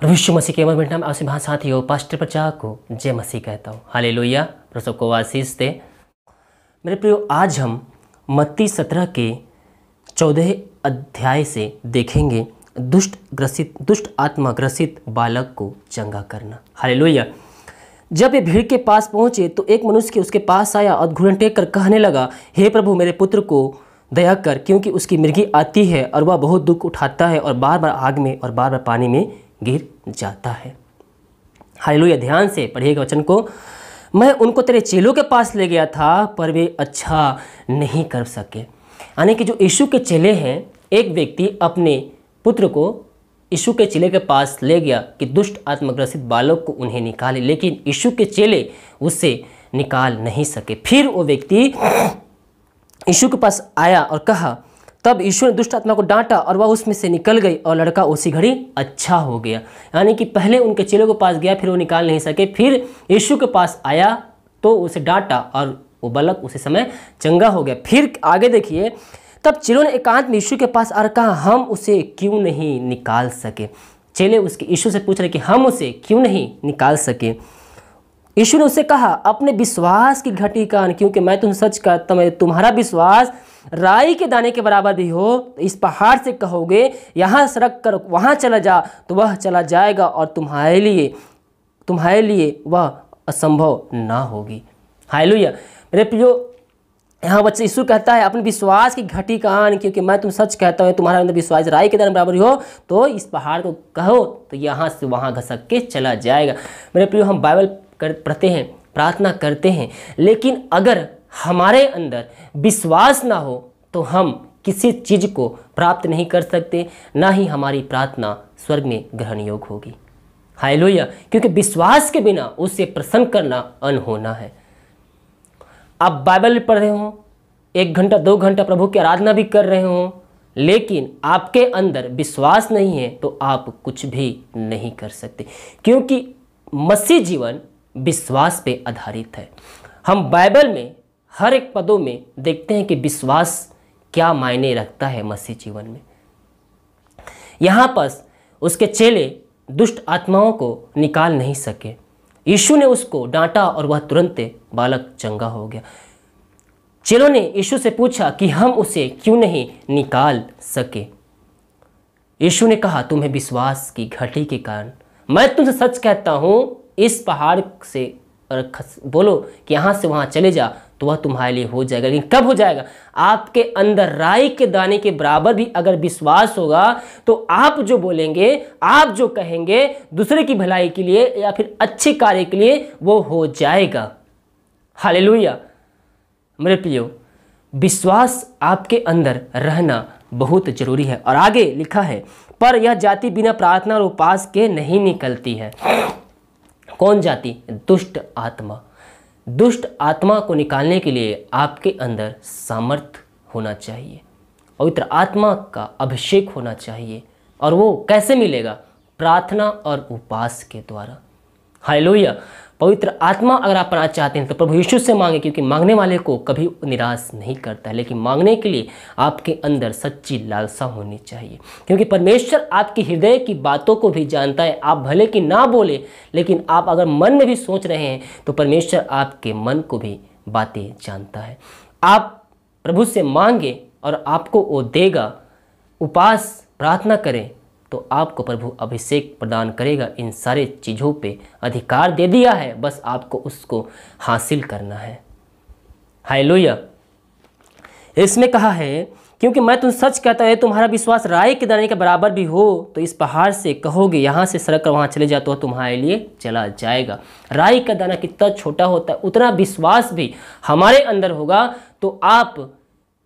प्रभु यीशु मसीह के अमर मिनट में आपसे साथियों पास्टर प्रचार को जय मसीह कहता हूँ। हालेलुया। प्रभु सबको आशीष दे। मेरे प्रियो, आज हम मत्ती 17 के 14 अध्याय से देखेंगे दुष्ट आत्मा ग्रसित बालक को चंगा करना। हालेलुया। जब ये भीड़ के पास पहुंचे तो एक मनुष्य उसके पास आया और घुटने टेक कर कहने लगा, हे प्रभु, मेरे पुत्र को दया कर, क्योंकि उसकी मृगी आती है और वह बहुत दुख उठाता है और बार बार आग में और बार बार पानी में गिर जाता है। हालेलुया। ध्यान से पढ़िएगा वचन को। मैं उनको तेरे चेलों के पास ले गया था पर वे अच्छा नहीं कर सके। यानी कि जो यीशु के चेले हैं, एक व्यक्ति अपने पुत्र को यीशु के चेले के पास ले गया कि दुष्ट आत्मग्रसित बालक को उन्हें निकाले, लेकिन यीशु के चेले उसे निकाल नहीं सके। फिर वो व्यक्ति यीशु के पास आया और कहा, तब यीशु ने दुष्ट आत्मा को डांटा और वह उसमें से निकल गई और लड़का उसी घड़ी अच्छा हो गया। यानी कि पहले उनके चेलों के पास गया, फिर वो निकाल नहीं सके, फिर यीशु के पास आया तो उसे डांटा और वो बालक उसी समय चंगा हो गया। फिर आगे देखिए, तब चेलों ने एकांत में यीशु के पास आकर कहा, हम उसे क्यों नहीं निकाल सके। चेले उसके यीशु से पूछ रहे कि हम उसे क्यों नहीं निकाल सके। यीशु ने उससे कहा, अपने विश्वास की घटी कान, क्योंकि मैं तुम सच कहता हूं, तुम्हारा विश्वास राई के दाने के बराबर भी हो तो इस पहाड़ से कहोगे यहाँ सरक कर वहाँ चला जा तो वह चला जाएगा, और तुम्हारे लिए वह असंभव ना होगी। हालेलुया। मेरे प्रियो, यहाँ बच्चे यीशु कहता है अपने विश्वास की घटी कान, क्योंकि मैं तुम सच कहता हूँ, तुम्हारा अंदर विश्वास राई के दाने बराबर हो तो इस पहाड़ को कहो तो यहाँ से वहाँ घसक के चला जाएगा। मेरे प्रियो, हम बाइबल पढ़ते हैं, प्रार्थना करते हैं, लेकिन अगर हमारे अंदर विश्वास ना हो तो हम किसी चीज़ को प्राप्त नहीं कर सकते, ना ही हमारी प्रार्थना स्वर्ग में ग्रहण योग्य होगी। हालेलुया। क्योंकि विश्वास के बिना उससे प्रसन्न करना अनहोना है। आप बाइबल पढ़ रहे हो, 1 घंटा 2 घंटा प्रभु की आराधना भी कर रहे हो, लेकिन आपके अंदर विश्वास नहीं है तो आप कुछ भी नहीं कर सकते, क्योंकि मसीह जीवन विश्वास पे आधारित है। हम बाइबल में हर एक पदों में देखते हैं कि विश्वास क्या मायने रखता है मसीह जीवन में। यहाँ पर उसके चेले दुष्ट आत्माओं को निकाल नहीं सके। यीशु ने उसको डांटा और वह तुरंत बालक चंगा हो गया। चेलों ने यीशु से पूछा कि हम उसे क्यों नहीं निकाल सके। यीशु ने कहा, तुम्हें विश्वास की घटी के कारण मैं तुमसे सच कहता हूँ, इस पहाड़ से बोलो कि यहाँ से वहाँ चले जा तो वह तुम्हारे लिए हो जाएगा। लेकिन कब हो जाएगा? आपके अंदर राई के दाने के बराबर भी अगर विश्वास होगा तो आप जो बोलेंगे, आप जो कहेंगे दूसरे की भलाई के लिए या फिर अच्छे कार्य के लिए, वो हो जाएगा। हालेलुया। मेरे प्रियो, विश्वास आपके अंदर रहना बहुत जरूरी है। और आगे लिखा है, पर यह जाति बिना प्रार्थना और उपवास के नहीं निकलती है। कौन जाति? दुष्ट आत्मा। दुष्ट आत्मा को निकालने के लिए आपके अंदर सामर्थ्य होना चाहिए, पवित्र आत्मा का अभिषेक होना चाहिए। और वो कैसे मिलेगा? प्रार्थना और उपवास के द्वारा। हालेलुया। पवित्र आत्मा अगर आप पाना चाहते हैं तो प्रभु यीशु से मांगे, क्योंकि मांगने वाले को कभी निराश नहीं करता है। लेकिन मांगने के लिए आपके अंदर सच्ची लालसा होनी चाहिए, क्योंकि परमेश्वर आपके हृदय की बातों को भी जानता है। आप भले कि ना बोले, लेकिन आप अगर मन में भी सोच रहे हैं तो परमेश्वर आपके मन को भी बातें जानता है। आप प्रभु से मांगे और आपको वो देगा। उपवास प्रार्थना करें तो आपको प्रभु अभिषेक प्रदान करेगा। इन सारे चीज़ों पे अधिकार दे दिया है, बस आपको उसको हासिल करना है। हालेलुया। इसमें कहा है, क्योंकि मैं तुम सच कहता है, तुम्हारा विश्वास राई के दाने के बराबर भी हो तो इस पहाड़ से कहोगे यहाँ से सरक कर वहाँ चले जा तो तुम्हारे लिए चला जाएगा। राई का दाना कितना छोटा होता है, उतना विश्वास भी हमारे अंदर होगा तो आप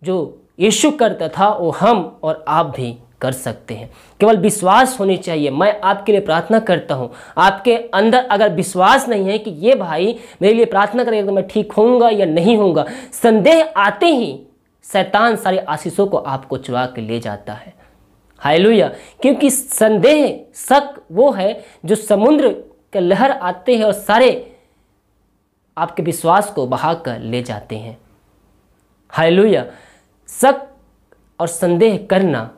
जो यीशु करता था वो हम और आप भी कर सकते हैं। केवल विश्वास होनी चाहिए। मैं आपके लिए प्रार्थना करता हूं, आपके अंदर अगर विश्वास नहीं है कि ये भाई मेरे लिए प्रार्थना करेगा तो मैं ठीक होऊंगा या नहीं होऊंगा, संदेह आते ही शैतान सारी आशीषों को आपको चुरा के ले जाता है। हालेलुया। क्योंकि संदेह, शक वो है जो समुद्र के लहर आते हैं और सारे आपके विश्वास को बहा कर ले जाते हैं। हालेलुया। शक और संदेह करना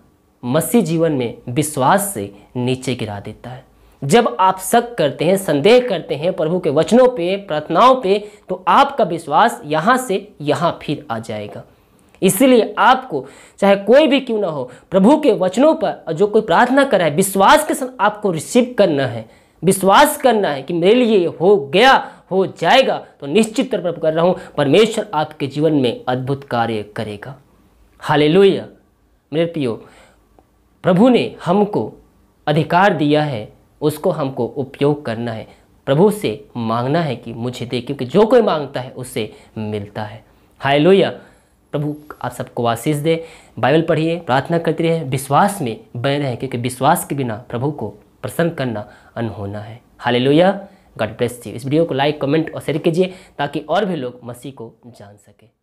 मसीह जीवन में विश्वास से नीचे गिरा देता है। जब आप शक करते हैं, संदेह करते हैं प्रभु के वचनों पे, प्रार्थनाओं पे, तो आपका विश्वास यहाँ से यहाँ फिर आ जाएगा। इसलिए आपको चाहे कोई भी क्यों ना हो, प्रभु के वचनों पर जो कोई प्रार्थना कर रहा है, विश्वास के साथ आपको रिसीव करना है, विश्वास करना है कि मेरे लिए हो गया, हो जाएगा। तो निश्चित तौर पर कर रहा हूँ, परमेश्वर आपके जीवन में अद्भुत कार्य करेगा। हालेलुया। मेरे प्रियो, प्रभु ने हमको अधिकार दिया है, उसको हमको उपयोग करना है। प्रभु से मांगना है कि मुझे दे, क्योंकि जो कोई मांगता है उससे मिलता है। हालेलुया। प्रभु आप सबको आशीष दे। बाइबल पढ़िए, प्रार्थना करते रहिए, विश्वास में बने रहें, क्योंकि विश्वास के बिना प्रभु को प्रसन्न करना अनहोना है। हालेलुया। God bless you. इस वीडियो को लाइक, कमेंट और शेयर कीजिए ताकि और भी लोग मसीह को जान सके।